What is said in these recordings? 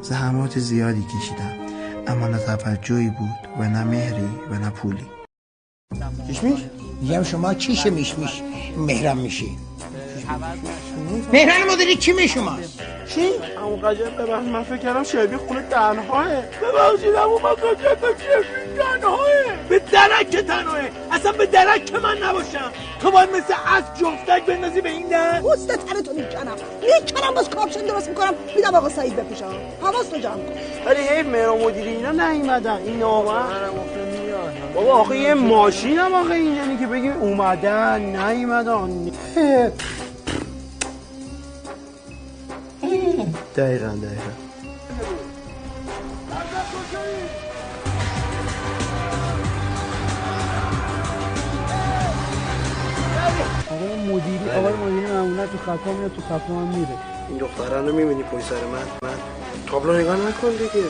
زحمات زیادی کشیدم، اما نه توجهی بود و نه مهری و نه پولی. میش؟ میگم شما چیشه میش مهرم میشی؟ مهران مدیری کی می شماست؟ چی؟ همون قجب ببخش، من فکر کردم شبیه خونه تنهاه. ببخشید همون من فکر کردم شبیه تنهاه. به درک تنهاه، اصلا به درک که من نباشم. تو باید مثل از جفتک بندازی به این در پوست ترتو میکنم باز کاپشن درست میکنم میدم آقا سعید بپوشم. حواس رو جمع کن. ولی حیف مهران مدیری اینا نیومدن. این نامه بابا آخه یه ماشین هم آخه این، یعنی که بگیم اومدن نیومدن. دقیقا آقای مدیری معمولا تو خطا میاد، تو خطا هم میره. این دخترانو میبینی پشت سر من تابلو نگاه نکن دیگه.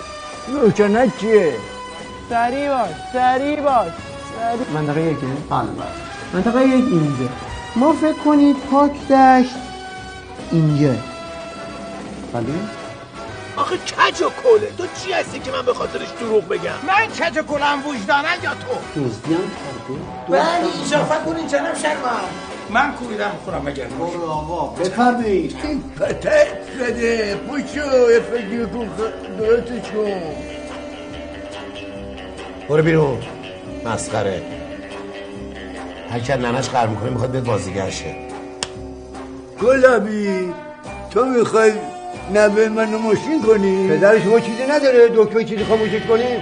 روشنه چیه؟ سریع باش. منطقه یکی؟ بله. منطقه یک اینجا. ما فکر کنید پاک دشت اینجا. بله؟ آخه کج و کله، تو چی هستی که من به خاطرش دروغ بگم؟ من کج و کلم وجدانه یا تو؟ دزدی هم کرده؟ بله اضافه کنین جناب شرمم. من کویدم خورم مگر برو آقا بفرمایید. پتک بده پوشو یه فکر کن درستش کن. برو بیرون مسخره. هر که ننش قرار میکنه میخواد بهت بازیگر شه. گلابی تو میخوای نبه منو ماشین کنی؟ پدر شما چیزی نداره دکتر چیزی خاموشش کنیم؟